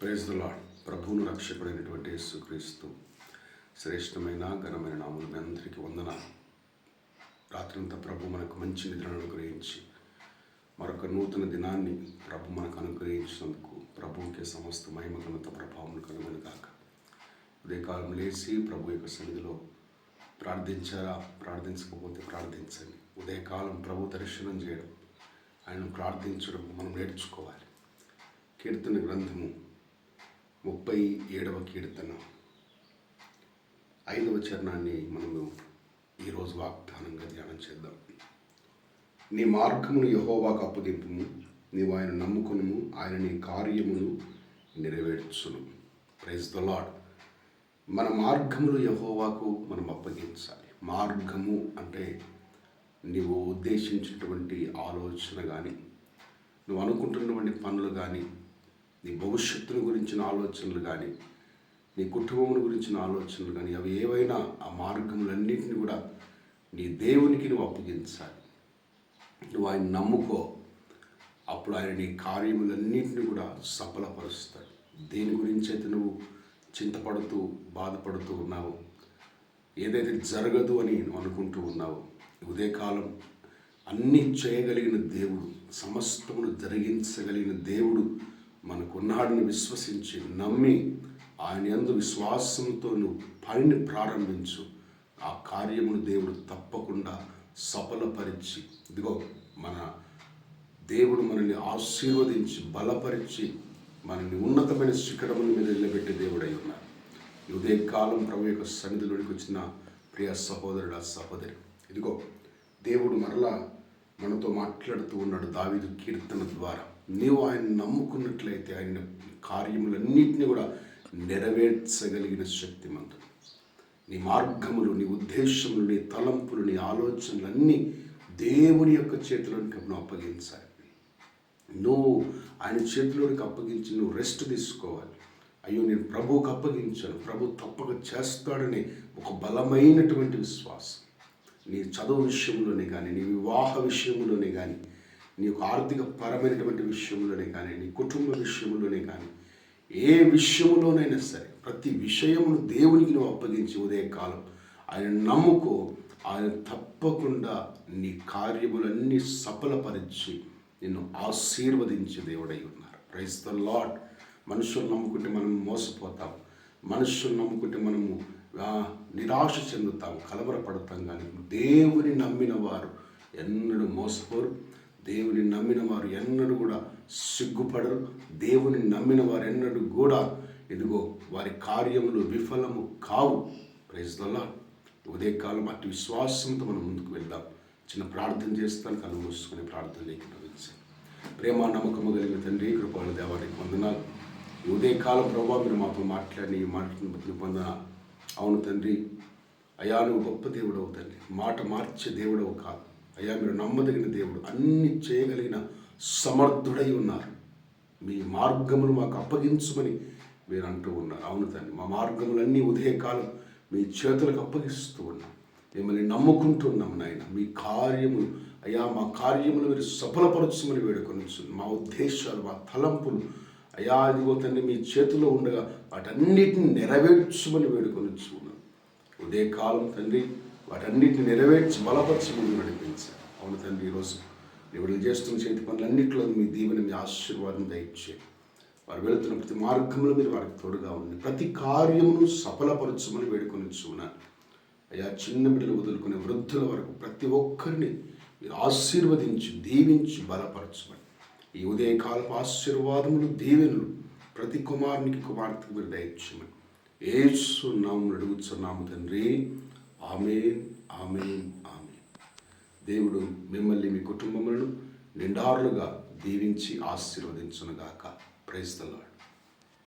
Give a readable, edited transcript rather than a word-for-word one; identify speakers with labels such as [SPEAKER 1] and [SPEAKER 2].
[SPEAKER 1] Praise the lord. ప్రభువును రక్షకుడైనటువంటి యేసుక్రీస్తు శ్రేష్టమైన ఘనమైన నామములు మీ అందరికీ వందనాలు. రాత్రంతా ప్రభు మనకు మంచి నిద్రను అనుగ్రహించి మరొక నూతన దినాన్ని ప్రభు మనకు అనుగ్రహించినందుకు ప్రభువుకే సమస్త మహిమ ఘనత ప్రభావం కలుగును గాక. ఉదయకాలం లేచి ప్రభు యొక్క సన్నిధిలో ప్రార్థించారా? ప్రార్థించకపోతే ప్రార్థించండి. ఉదయకాలం ప్రభు దర్శనం చేయడం, ఆయనను ప్రార్థించడం మనం నేర్చుకోవాలి. కీర్తన గ్రంథము 37వ కీర్తన 5వ చరణాన్ని మనము ఈరోజు వాగ్దానంగా ధ్యానం చేద్దాం. నీ మార్గమును యెహోవాకు అప్పగింపుము, నీవు ఆయన నమ్ముకును, ఆయన నీ కార్యమును నెరవేర్చును. Praise the lord. మన మార్గములు యెహోవాకు మనం అప్పగించాలి. మార్గము అంటే నీవు ఉద్దేశించినటువంటి ఆలోచన కానీ, నువ్వు అనుకుంటున్నటువంటి పనులు కానీ, నీ భవిష్యత్తును గురించిన ఆలోచనలు కానీ, నీ కుటుంబం గురించిన ఆలోచనలు కానీ, అవి ఏవైనా ఆ మార్గములన్నింటినీ కూడా నీ దేవునికి నువ్వు అప్పగించాలి. నువ్వు ఆయన నమ్ముకో, అప్పుడు ఆయన నీ కార్యములన్నింటినీ కూడా సఫలపరుస్తాడు. దేని గురించి అయితే నువ్వు చింతపడుతూ బాధపడుతూ ఉన్నావో, ఏదైతే జరగదు అని నువ్వు అనుకుంటూ ఉన్నావో, ఉదయకాలం అన్నీ చేయగలిగిన దేవుడు, సమస్తమును జరిగించగలిగిన దేవుడు మనకున్నాడని విశ్వసించి నమ్మి ఆయన యందు విశ్వాసంతో నువ్వు పనిని ప్రారంభించు. ఆ కార్యమును దేవుడు తప్పకుండా సఫలపరిచి, ఇదిగో మన దేవుడు మనల్ని ఆశీర్వదించి బలపరిచి మనల్ని ఉన్నతమైన శిఖరముల మీద నిలబెట్టే దేవుడై ఉన్నారు. ఈ ఉదయకాలం ప్రభు యొక్క సన్నిధిలోనికి వచ్చిన ప్రియ సహోదరుడు సహోదరి, ఇదిగో దేవుడు మరలా మనతో మాట్లాడుతూ ఉన్నాడు దావీదు కీర్తన ద్వారా. నీవు ఆయన నమ్ముకున్నట్లయితే ఆయన కార్యములన్నింటినీ కూడా నెరవేర్చగలిగిన శక్తిమంతుడు. నీ మార్గములు, నీ ఉద్దేశములు, నీ తలంపులు, నీ ఆలోచనలన్నీ దేవుని యొక్క చేతిలోనికి నువ్వు అప్పగించాలి. నువ్వు ఆయన చేతిలోనికి అప్పగించి నువ్వు రెస్ట్ తీసుకోవాలి. అయ్యో, నేను ప్రభువుకు అప్పగించాను, ప్రభు తప్పక చేస్తాడని ఒక బలమైనటువంటి విశ్వాసం. నీ చదువు విషయంలోనే కానీ, నీ వివాహ విషయంలోనే కానీ, నీ యొక్క ఆర్థిక పరమైనటువంటి విషయంలోనే కానీ, నీ కుటుంబ విషయంలోనే కానీ, ఏ విషయంలోనైనా సరే ప్రతి విషయమును దేవునికి నువ్వు అప్పగించి ఉదయకాలం ఆయన నమ్ముకో. ఆయన తప్పకుండా నీ కార్యములన్నీ సఫలపరిచి నిన్ను ఆశీర్వదించే దేవుడై ఉన్నారు. Praise the lord. మనుషులు నమ్ముకుంటే మనం మోసపోతాం, మనుషులు నమ్ముకుంటే మనము నిరాశ చెందుతాం, కలవరపడతాం. కానీ దేవుని నమ్మిన వారు ఎన్నడూ మోసపోరు, దేవుని నమ్మిన వారు ఎన్నడూ కూడా సిగ్గుపడరు, దేవుని నమ్మిన వారు ఎన్నడూ కూడా ఇదిగో వారి కార్యములు విఫలము కావు. Praise the lord. ఉదయకాలం అటు విశ్వాసంతో మనం ముందుకు వెళ్దాం. చిన్న ప్రార్థన చేస్తాను, కళ్ళు మూసుకొని ప్రార్థనలోకి ప్రవేశించాను. ప్రేమ నమ్మకము కలిగిన తండ్రి, కృపణ దేవానికి వందనాలు. ఈ ఉదయకాలం ప్రభావ మీరు మాతో మాట్లాడి మాట్లాడిన పొందనాలు. అవును తండ్రి, అయ్యా నువ్వు గొప్ప దేవుడవు తండ్రి, మాట మార్చే దేవుడవు కాదు అయ్యా, మీరు నమ్మదగిన దేవుడు, అన్ని చేయగలిగిన సమర్థుడై ఉన్నారు. మీ మార్గములు మాకు అప్పగించమని మీరు అంటూ ఉన్నారు. అవును తండ్రి, మా మార్గములన్నీ ఉదయకాలం మీ చేతులకు అప్పగిస్తూ ఉన్నాం. మిమ్మల్ని నమ్ముకుంటున్నాం నాయన. మీ కార్యములు అయ్యా, మా కార్యములు మీరు సఫలపరచమని వేడుకొనొచ్చు. మా ఉద్దేశాలు, మా తలంపులు అయ్యా ఇదిగో తండ్రి మీ చేతిలో ఉండగా వాటన్నిటిని నెరవేర్చమని వేడుకొనొచ్చు ఉన్నాం. ఉదయకాలం తండ్రి వాటన్నిటిని నెరవేర్చి బలపరిచి ముందు నడిపించారు. అవును తండ్రి, ఈరోజు ఎవరు చేస్తున్న చేతి పనులన్నింటిలో మీ దీవెన, మీ ఆశీర్వాదం దయచే. వారు వెళుతున్న ప్రతి మార్గంలో మీరు వారికి తోడుగా ఉండి ప్రతి కార్యమును సఫలపరచమని వేడుకొనొచ్చు ఉన్నాను. అయ్యా, చిన్న బిడ్డలు వదులుకునే వృద్ధుల వరకు ప్రతి ఒక్కరిని మీరు ఆశీర్వదించి దీవించి బలపరచమని, ఈ ఉదయకాలపు ఆశీర్వాదములు దీవెనలు ప్రతి కుమారునికి కుమార్తెకు మీరు దయచేయమని యేసు నామమున అడుగుచున్నాము తండ్రి. ఆమేన్, ఆమేన్, ఆమేన్. దేవుడు మిమ్మల్ని మీ కుటుంబములను నిండారులుగా దీవించి ఆశీర్వదించునుగాక. Praise the lord.